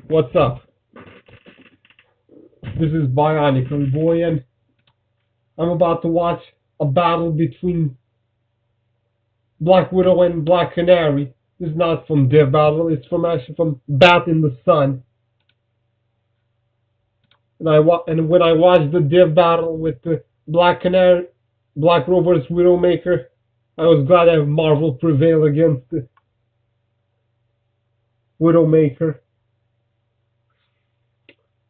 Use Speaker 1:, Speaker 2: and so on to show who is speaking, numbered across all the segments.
Speaker 1: What's up? This is Bionicle, boy, and I'm about to watch a battle between Black Widow and Black Canary. This is not from their battle, it's actually from Batinthesun. And when I watched the Dev battle with the Black Canary, Black Widow vs Widowmaker, I was glad that Marvel prevailed against the Widowmaker.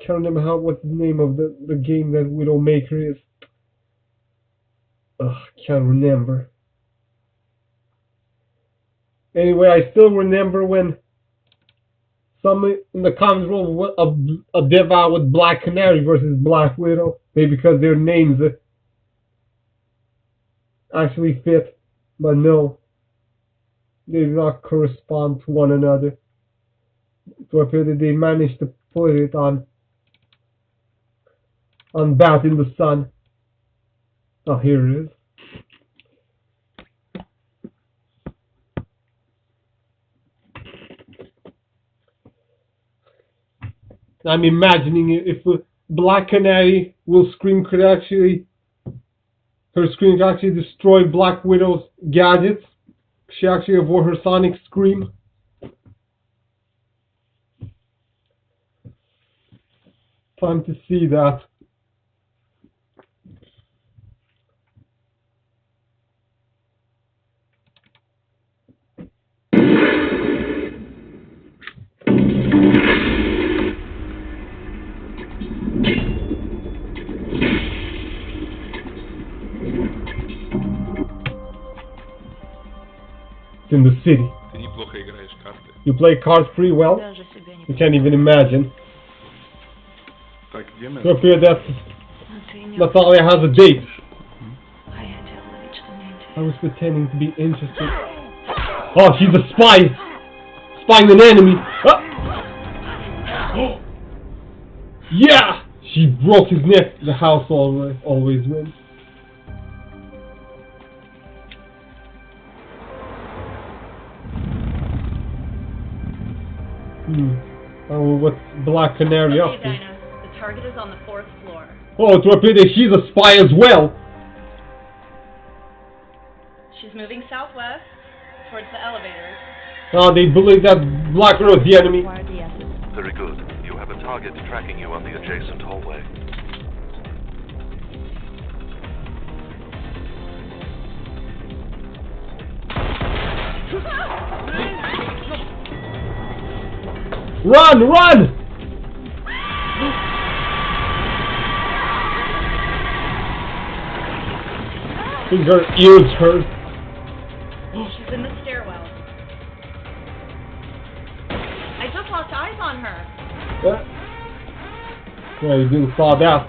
Speaker 1: Can't remember what's the name of the game that Widowmaker is. Ugh, can't remember. Anyway, I still remember when some in the comments wrote a dev out with Black Canary versus Black Widow. Maybe because their names actually fit, but no, they do not correspond to one another. So I feel that they managed to put it on Batinthesun. Oh, here it is. I'm imagining if Black Canary will scream could actually, her scream could actually destroy Black Widow's gadgets. She actually avoid her sonic scream. Time to see that. In the city. You play cards pretty well. You can't even imagine. So I fear that Natalia has a date. I was pretending to be interested. Oh, she's a spy! Spying an enemy! Ah! Yeah! She broke his neck. The house always wins. Oh, what's Black Canary up to?
Speaker 2: Dinah. The target is on the 4th floor.
Speaker 1: Oh, it's a pity she's a spy as well.
Speaker 2: She's moving southwest towards the elevators.
Speaker 1: Oh, they believe that Black Widow is the enemy.
Speaker 3: Very good. You have a target tracking you on the adjacent hallway.
Speaker 1: Run! Run! I think her ears hurt.
Speaker 2: She's in the stairwell. I just lost eyes on her.
Speaker 1: Yeah, you didn't saw that.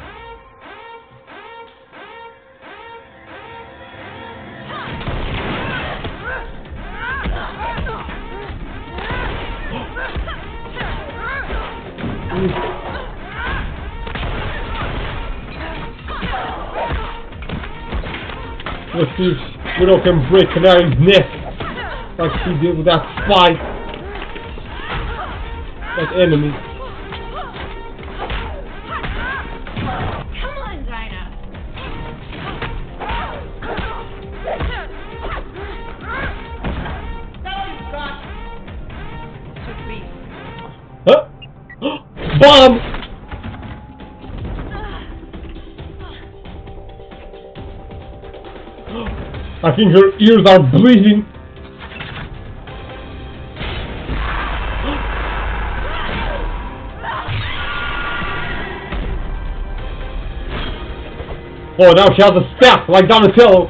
Speaker 1: Let's see if Widow can break Canary's neck like she did with that spy, that enemy.
Speaker 2: Come on, Dinah. That all you've got. Should we?
Speaker 1: Huh? Bomb! I think her ears are bleeding. Oh, now she has a staff like Donatello.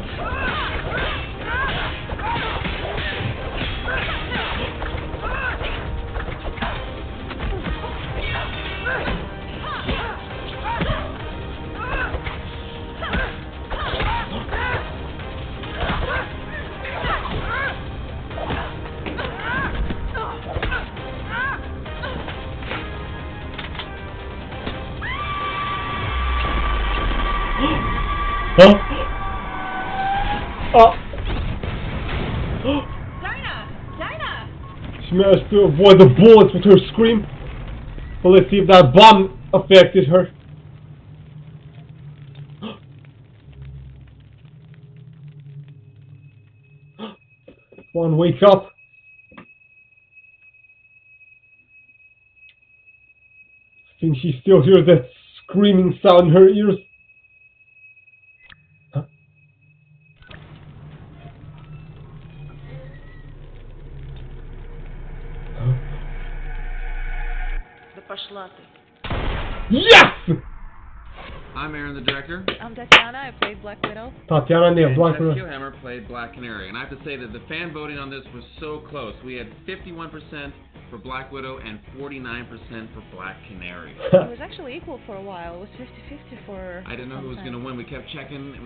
Speaker 1: Huh?
Speaker 2: Dinah!
Speaker 1: She managed to avoid the bullets with her scream. Well, let's see if that bomb affected her. Come on, wake up. I think she still hears that screaming sound in her ears. Huh? Yes!
Speaker 4: I'm Aaron, the director.
Speaker 2: I'm Tatiana. I played Black Widow.
Speaker 1: Tatiana near
Speaker 4: And
Speaker 1: Black
Speaker 4: Tess
Speaker 1: Widow.
Speaker 4: Keelhammer played Black Canary. And I have to say that the fan voting on this was so close. We had 51% for Black Widow and 49% for Black Canary.
Speaker 2: It was actually equal for a while. It was 50-50 for
Speaker 4: I didn't know who was going to win. We kept checking.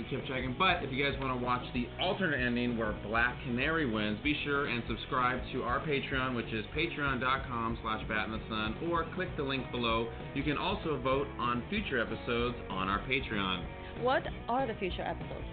Speaker 4: But if you guys want to watch the alternate ending where Black Canary wins, be sure and subscribe to our Patreon, which is patreon.com/Batinthesun, or click the link below. You can also vote on future episodes on our Patreon.
Speaker 2: What are the future episodes?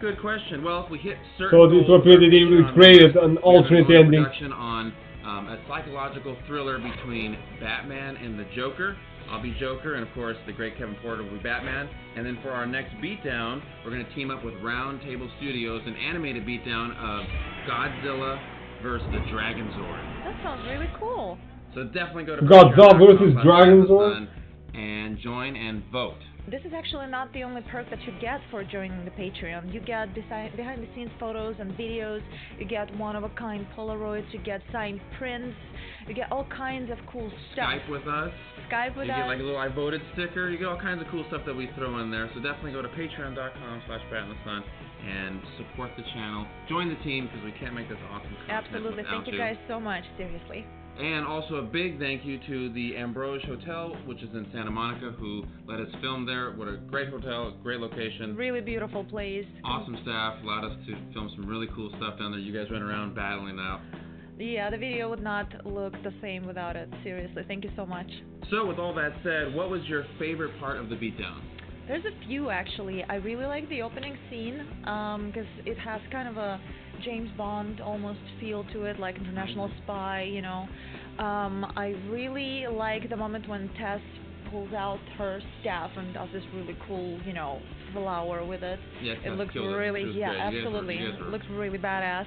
Speaker 4: Good question. Well, if we hit certain
Speaker 1: So this
Speaker 4: goals
Speaker 1: was really
Speaker 4: with our Patreon
Speaker 1: created
Speaker 4: members,
Speaker 1: an
Speaker 4: we're gonna
Speaker 1: alternate
Speaker 4: go into
Speaker 1: ending.
Speaker 4: production on a psychological thriller between Batman and the Joker. I'll be Joker, and of course the great Kevin Porter will be Batman. And then for our next beatdown, we're going to team up with Round Table Studios, an animated beatdown of Godzilla versus the Dragon Zord.
Speaker 2: That sounds really cool.
Speaker 4: So definitely go to
Speaker 1: Godzilla versus Dragon Zord
Speaker 4: and join and vote.
Speaker 2: This is actually not the only perk that you get for joining the Patreon. You get behind-the-scenes photos and videos, you get one-of-a-kind Polaroids, you get signed prints, you get all kinds of cool stuff.
Speaker 4: Skype with us.
Speaker 2: Skype with
Speaker 4: you
Speaker 2: us.
Speaker 4: get like a little I voted sticker. You get all kinds of cool stuff that we throw in there. So definitely go to patreon.com/Batinthesun and support the channel. Join the team because we can't make this awesome content
Speaker 2: Absolutely.
Speaker 4: without
Speaker 2: Thank you guys so much. Seriously.
Speaker 4: And also a big thank you to the Ambrose Hotel, which is in Santa Monica, who let us film there. What a great hotel, great location.
Speaker 2: Really beautiful place.
Speaker 4: Awesome staff, allowed us to film some really cool stuff down there. You guys went around battling out.
Speaker 2: Yeah, the video would not look the same without it. Seriously, thank you so much.
Speaker 4: So with all that said, what was your favorite part of the beatdown?
Speaker 2: There's a few actually. I really like the opening scene because it has kind of a James Bond almost feel to it, like international spy, you know. I really like the moment when Tess pulls out her staff and does this really cool, you know, flower with it.
Speaker 4: Yeah,
Speaker 2: it looks really, yeah, absolutely, it looks really badass.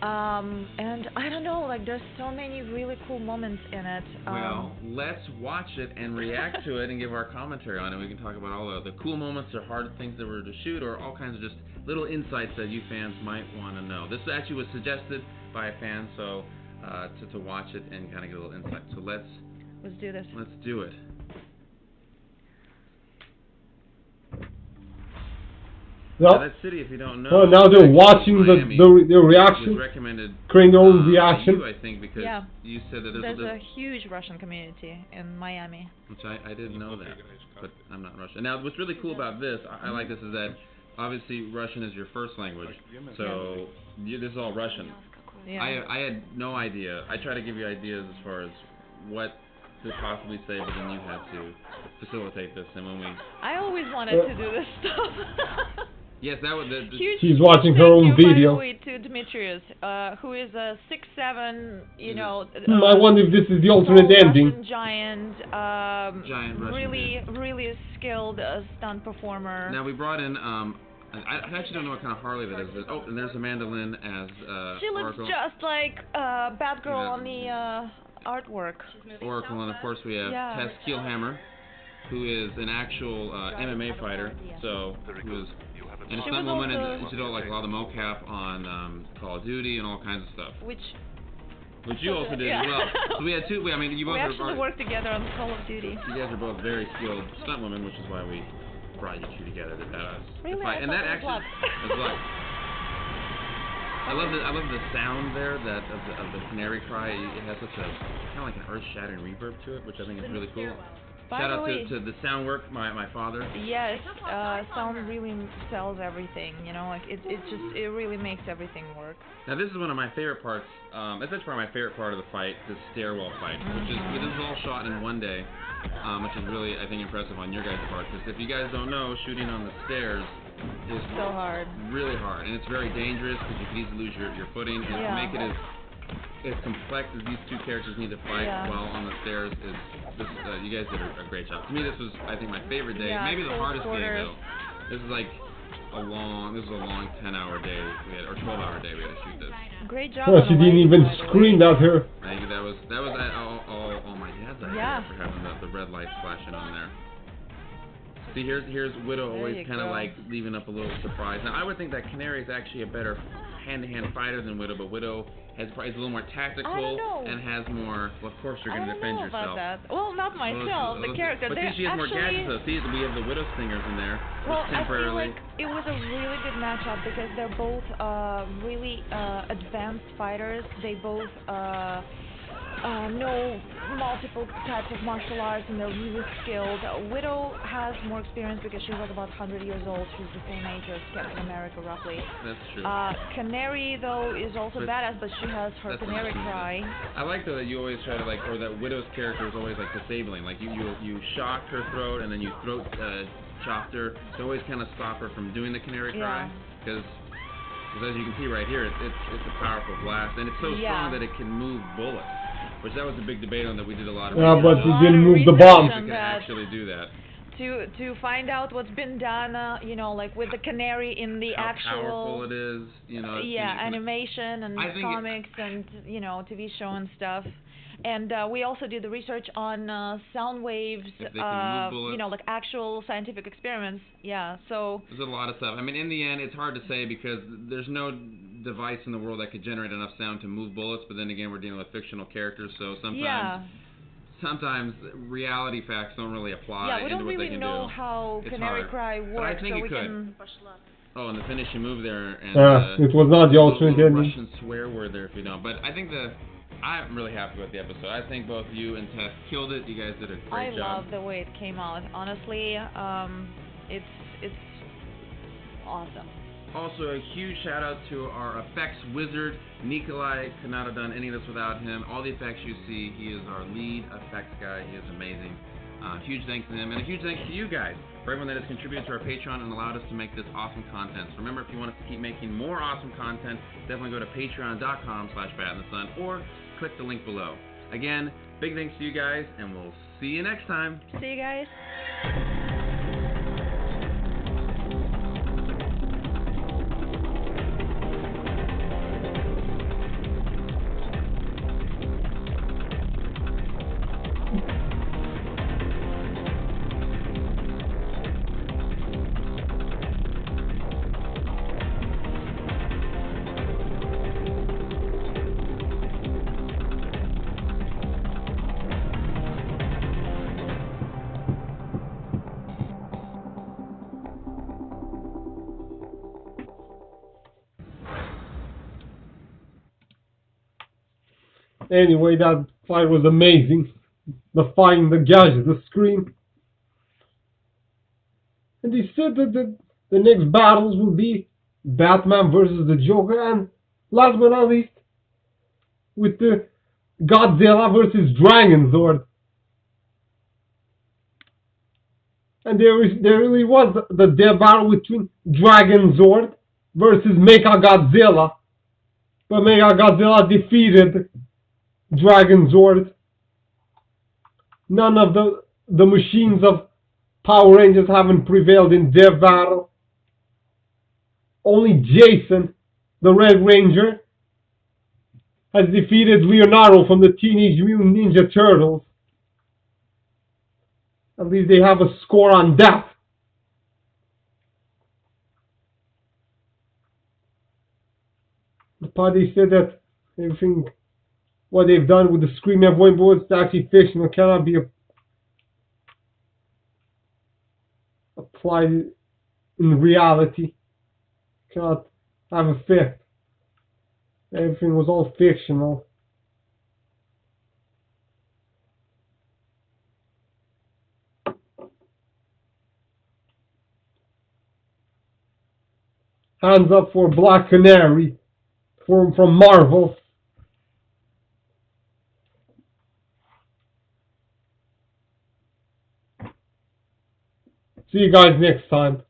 Speaker 2: And I don't know, like there's so many really cool moments in it.
Speaker 4: Well, let's watch it and react to it and give our commentary on it. We can talk about all the cool moments or hard things that were to shoot, or all kinds of just little insights that you fans might want to know. This actually was suggested by a fan, so to watch it and kind of get a little insight. So let's
Speaker 2: do this.
Speaker 4: Let's do it.
Speaker 1: Well,
Speaker 4: that city, if you don't know.
Speaker 1: Now they're watching the reaction.
Speaker 4: Recommended
Speaker 1: creating their own reaction.
Speaker 4: You, I think, because you said that
Speaker 2: there's a huge Russian community in Miami.
Speaker 4: Which I didn't know that, but I'm not Russian. Now, what's really cool about this, I like this, is that obviously Russian is your first language, so this is all Russian.
Speaker 2: Yeah.
Speaker 4: I had no idea. I try to give you ideas as far as what to possibly say, but then you had to facilitate this, and when we...
Speaker 2: I always wanted to do this stuff.
Speaker 4: Yes, that was
Speaker 1: she's watching her own video.
Speaker 2: By the way, to Demetrius, who is a 6'7", you know.
Speaker 1: I wonder if this is the alternate ending.
Speaker 2: Russian giant,
Speaker 4: giant Russian
Speaker 2: really skilled stunt performer.
Speaker 4: Now we brought in I actually don't know what kind of Harley that is. Oh, and there's Amanda Lynn as
Speaker 2: she looks
Speaker 4: Oracle.
Speaker 2: just like Batgirl on the artwork.
Speaker 4: Oracle, and of course we have Tess Keelhammer, who is an actual MMA fighter. So who is and a stunt woman, and she did like a lot of the mocap on Call of Duty and all kinds of stuff.
Speaker 2: Which
Speaker 4: you also did as well. So we had two. I mean, you both
Speaker 2: actually worked together on Call of Duty.
Speaker 4: You guys are both very skilled stunt women, which is why we brought you two together to fight. And that actually is luck. I love the sound there of the canary cry. It has such a kind of like an earth-shattering reverb to it, which I think is really cool. Shout out to the sound work, my father.
Speaker 2: Yes, sound really sells everything, you know, like it really makes everything work.
Speaker 4: Now this is one of my favorite parts, it's actually probably my favorite part of the fight, the stairwell fight, which is all shot in one day, which is really, I think, impressive on your guys' part, because if you guys don't know, shooting on the stairs is
Speaker 2: so hard.
Speaker 4: Really hard, and it's very dangerous, because you can easily lose your footing, and to make it as as complex as these two characters need to fight while on the stairs is this. You guys did a great job. To me, this was I think my favorite day.
Speaker 2: Yeah,
Speaker 4: Maybe the hardest day
Speaker 2: quarters.
Speaker 4: though. This is like a long 10-hour day we had, or 12-hour day we had to shoot this.
Speaker 2: Great job.
Speaker 1: Well,
Speaker 2: on
Speaker 1: she
Speaker 2: the
Speaker 1: didn't
Speaker 2: lighting,
Speaker 1: even
Speaker 2: by the
Speaker 1: scream
Speaker 2: way.
Speaker 1: at her.
Speaker 4: I think that was all my dad's idea for having the red lights flashing on there. See, here's Widow
Speaker 2: There
Speaker 4: always
Speaker 2: you
Speaker 4: kind of
Speaker 2: go.
Speaker 4: like leaving up a little surprise. Now I would think that Canary is actually a better hand-to-hand fighter than Widow, but Widow is a little more tactical
Speaker 2: I don't know.
Speaker 4: and has more. Well, of course you're
Speaker 2: I
Speaker 4: going to
Speaker 2: don't
Speaker 4: defend
Speaker 2: know
Speaker 4: yourself.
Speaker 2: about that. Well, not myself. The character.
Speaker 4: But
Speaker 2: They're
Speaker 4: see, she has more
Speaker 2: actually.
Speaker 4: gadgets though. See, we have the Widow Stingers in there.
Speaker 2: Well,
Speaker 4: which
Speaker 2: I feel
Speaker 4: temporarily.
Speaker 2: like it was a really good matchup because they're both really advanced fighters. They both know multiple types of martial arts and they're really skilled. Widow has more experience because she's like about 100 years old. She's the same age as Captain America, roughly.
Speaker 4: That's true.
Speaker 2: Canary, though, is also badass, but she has her Canary cry.
Speaker 4: I like though that you always try to like, or that Widow's character is always like disabling. Like you shocked her throat and then you throat chopped her to always kind of stop her from doing the Canary cry. Because as you can see right here, it's a powerful blast and it's so strong that it can move bullets. Which that was a big debate on that we did a lot of.
Speaker 1: Yeah, but
Speaker 2: you
Speaker 1: didn't move the bomb.
Speaker 4: We can actually do that.
Speaker 2: To find out what's been done, you know, like with the Canary in the
Speaker 4: How
Speaker 2: actual
Speaker 4: powerful it is, you know.
Speaker 2: animation and comics and you know TV show and stuff. And we also did the research on sound waves, you know, like actual scientific experiments. Yeah, so
Speaker 4: there's a lot of stuff. I mean, in the end, it's hard to say because there's no device in the world that could generate enough sound to move bullets. But then again, we're dealing with fictional characters, so sometimes reality facts don't really apply into what they can do.
Speaker 2: Yeah, we don't really know how Canary Cry works,
Speaker 4: but I think
Speaker 2: so
Speaker 4: it could.
Speaker 2: can.
Speaker 4: Oh, and the finishing move there, and
Speaker 1: it was not the alternate ending.
Speaker 4: Russian swear word there if you don't. But I think I'm really happy with the episode. I think both you and Tess killed it. You guys did a great job.
Speaker 2: I love the way it came out. Honestly, it's awesome.
Speaker 4: Also, a huge shout out to our effects wizard, Nikolai. Could not have done any of this without him. All the effects you see, he is our lead effects guy. He is amazing. Huge thanks to him, and a huge thanks to you guys for everyone that has contributed to our Patreon and allowed us to make this awesome content. So remember, if you want us to keep making more awesome content, definitely go to patreon.com/Batinthesun or click the link below. Again, big thanks to you guys, and we'll see you next time.
Speaker 2: See you guys.
Speaker 1: Anyway, that fight was amazing. The fight, the gadget, the scream. And they said that the next battles will be Batman versus the Joker, and last but not least, with the Godzilla versus Dragon Zord. And there really was the dead battle between Dragon Zord versus Mechagodzilla. But Mechagodzilla defeated Dragon Zord. None of the machines of Power Rangers haven't prevailed in their battle. Only Jason, the Red Ranger, has defeated Leonardo from the Teenage Mutant Ninja Turtles. At least they have a score on that. But they said that everything, what they've done with the Scream F1 boards, is actually fictional, cannot be applied in reality. Cannot have effect. Everything was all fictional. Hands up for Black Canary from Marvel. See you guys next time.